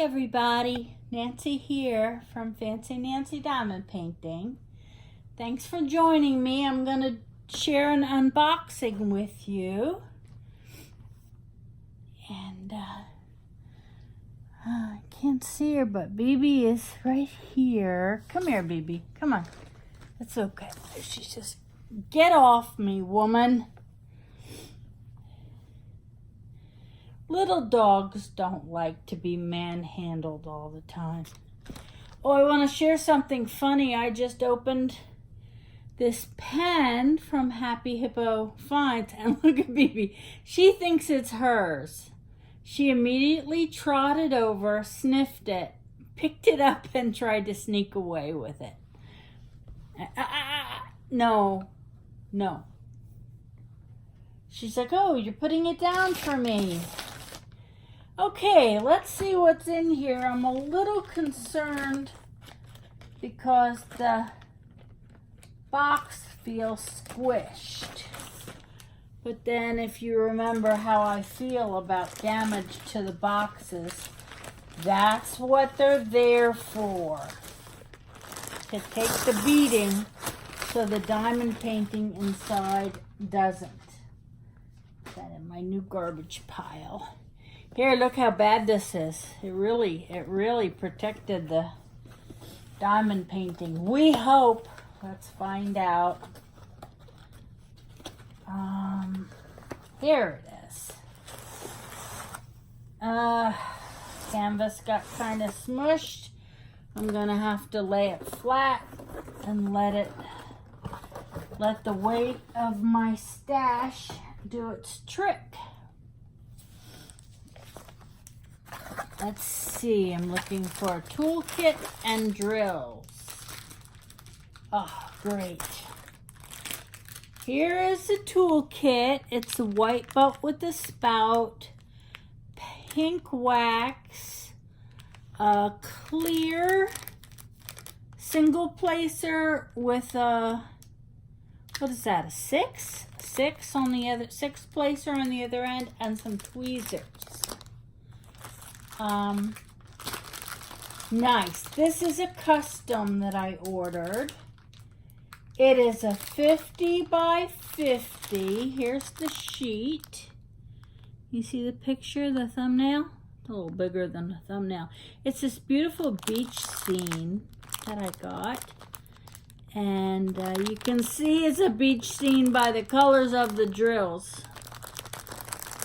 everybody, Nancy here from Fancy Nancy Diamond Painting. Thanks for joining me. I'm going to share an unboxing with you. And I can't see her, but BB is right here. Come here, BB. Come on. It's okay. She's just, get off me, woman. Little dogs don't like to be manhandled all the time. Oh, I want to share something funny. I just opened this pen from Happy Hippo Finds, and look at BB. She thinks it's hers. She immediately trotted over, sniffed it, picked it up, and tried to sneak away with it. No. She's like, oh, you're putting it down for me. Okay, let's see what's in here. I'm a little concerned because the box feels squished. But then if you remember how I feel about damage to the boxes, that's what they're there for. To take the beating so the diamond painting inside doesn't. Put that in my new garbage pile. Here, look how bad this is. It really protected the diamond painting. We hope. Let's find out. Here it is. Canvas got kind of smushed. I'm gonna have to lay it flat and let the weight of my stash do its trick. Let's see, I'm looking for a toolkit and drills. Oh, great. Here is the toolkit. It's a white belt with a spout, pink wax, a clear single placer with a, what is that, a six on the other, six placer on the other end, and some tweezers. Nice. This is a custom that I ordered. It is a 50 by 50. Here's the sheet. You see the picture, the thumbnail? It's a little bigger than the thumbnail. It's this beautiful beach scene that I got. And you can see it's a beach scene by the colors of the drills.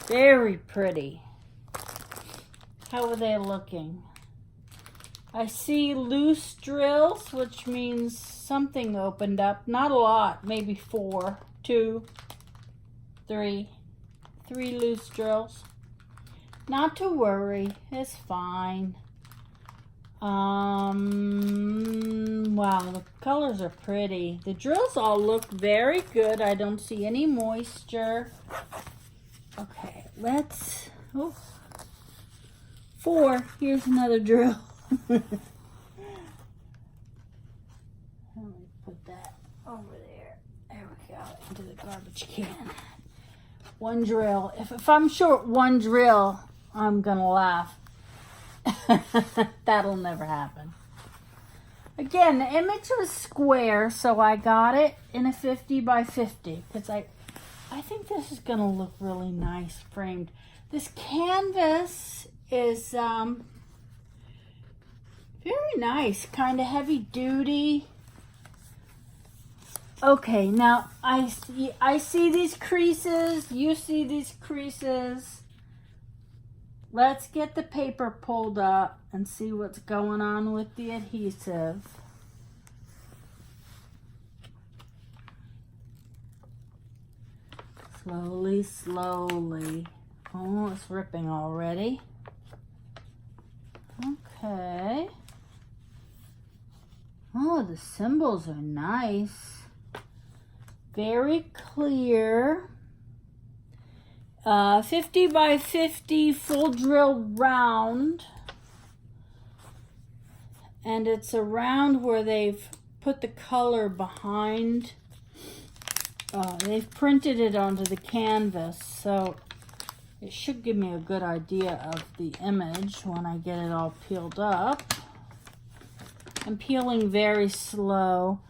Very pretty. How are they looking? I see loose drills, which means something opened up. Not a lot, maybe 4, 2, 3. 3 loose drills. Not to worry, it's fine. Wow, the colors are pretty. The drills all look very good. I don't see any moisture. Okay, let's, 4, here's another drill. Let me put that over there. There we go, into the garbage can. One drill. If I'm short one drill, I'm gonna laugh. That'll never happen. Again, the image was square, so I got it in a 50 by 50 because I think this is gonna look really nice framed. This canvas is very nice, kind of heavy duty. Okay, now I see these creases, you see these creases. Let's get the paper pulled up and see what's going on with the adhesive. Slowly. Oh, it's ripping already. Okay. Oh, the symbols are nice. Very clear. 50 by 50 full drill round. And it's a round where they've put the color behind. They've printed it onto the canvas. So It should give me a good idea of the image when I get it all peeled up. I'm peeling very slow.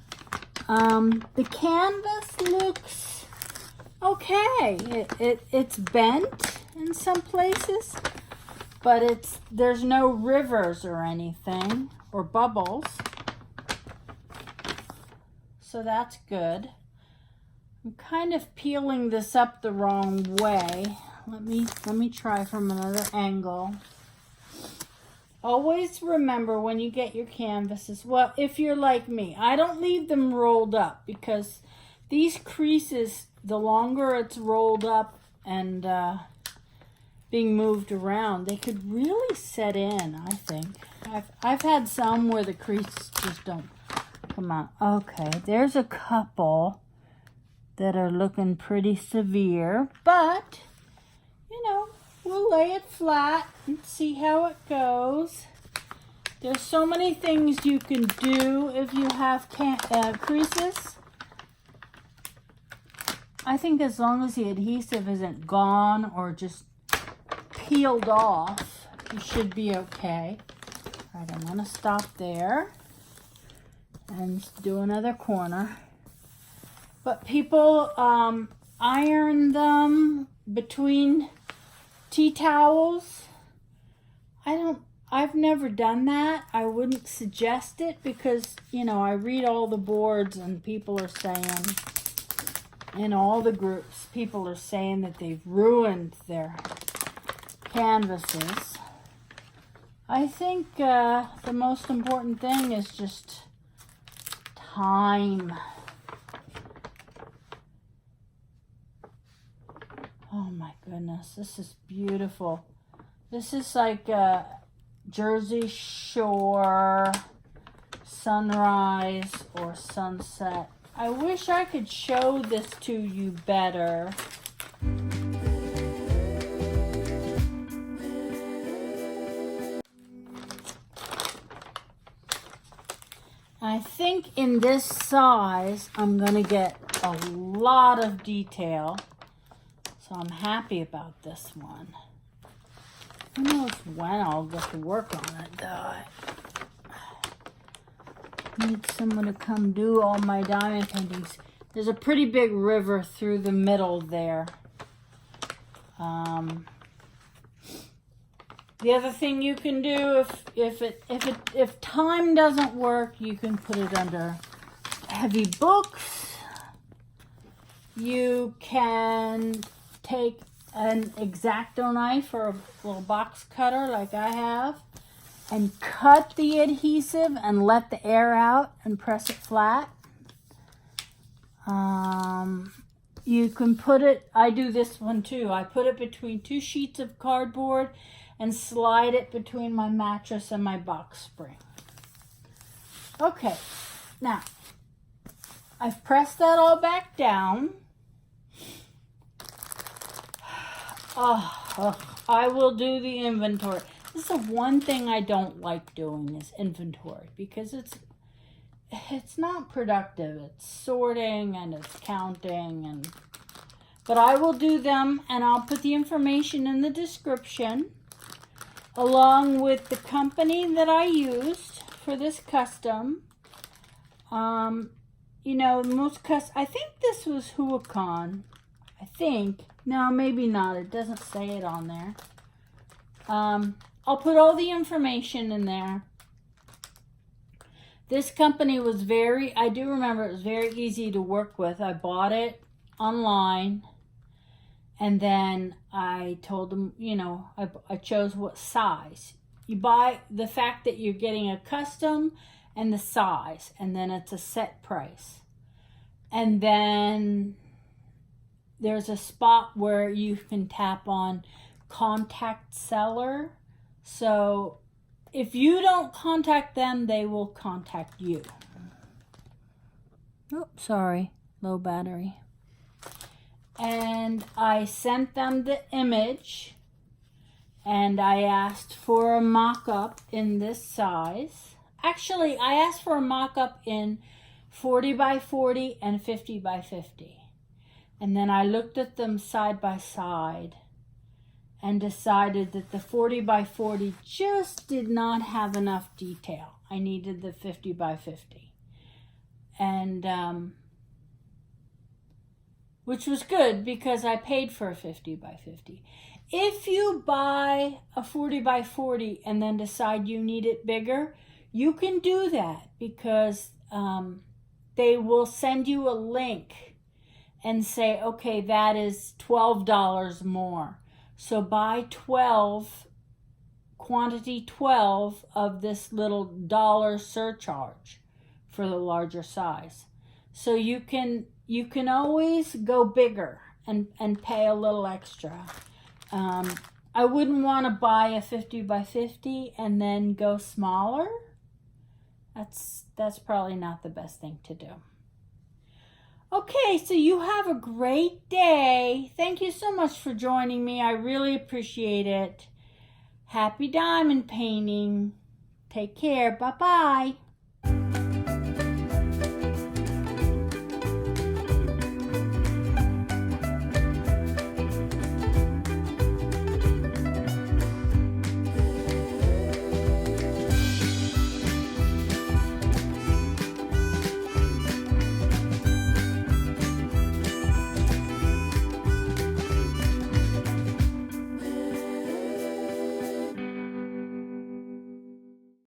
The canvas looks okay. It's bent in some places, but there's no rivers or anything or bubbles. So that's good. I'm kind of peeling this up the wrong way. Let me try from another angle. Always remember when you get your canvases, well, if you're like me, I don't leave them rolled up because these creases, the longer it's rolled up and being moved around, they could really set in, I think. I've had some where the creases just don't come out. Okay, there's a couple that are looking pretty severe, but you know, we'll lay it flat and see how it goes. There's so many things you can do if you have creases. I think as long as the adhesive isn't gone or just peeled off, you should be okay. All right, I'm going to stop there and do another corner. But people iron them between tea towels. I've never done that. I wouldn't suggest it because, you know, I read all the boards and people are saying, in all the groups, people are saying that they've ruined their canvases. I think the most important thing is just time. Oh my goodness, this is beautiful. This is like a Jersey Shore sunrise or sunset. I wish I could show this to you better. I think in this size, I'm gonna get a lot of detail. So I'm happy about this one. Who knows when I'll get to work on it, though. I need someone to come do all my diamond paintings. There's a pretty big river through the middle there. The other thing you can do, if time doesn't work, you can put it under heavy books. You can take an X-Acto knife or a little box cutter like I have and cut the adhesive and let the air out and press it flat. You can put it, I do this one too, I put it between two sheets of cardboard and slide it between my mattress and my box spring. Okay, now I've pressed that all back down. I will do the inventory. This is the one thing I don't like doing is inventory because it's not productive. It's sorting and it's counting but I will do them and I'll put the information in the description along with the company that I used for this custom. You know, I think this was Huacon. I think. No, maybe not. It doesn't say it on there. I'll put all the information in there. This company was I do remember it was very easy to work with. I bought it online and then I told them, you know, I chose what size. You buy the fact that you're getting a custom and the size, and then it's a set price. And then there's a spot where you can tap on contact seller. So if you don't contact them, they will contact you. Oh, sorry, low battery. And I sent them the image and I asked for a mock-up in this size. Actually, I asked for a mock-up in 40 by 40 and 50 by 50. And then I looked at them side by side and decided that the 40 by 40 just did not have enough detail. I needed the 50 by 50. And which was good because I paid for a 50 by 50. If you buy a 40 by 40 and then decide you need it bigger, you can do that because they will send you a link and say, okay, that is $12 more. So buy 12, quantity 12 of this little dollar surcharge for the larger size. So you can always go bigger and pay a little extra. I wouldn't want to buy a 50 by 50 and then go smaller. That's probably not the best thing to do. Okay, so you have a great day. Thank you so much for joining me. I really appreciate it. Happy diamond painting. Take care. Bye-bye.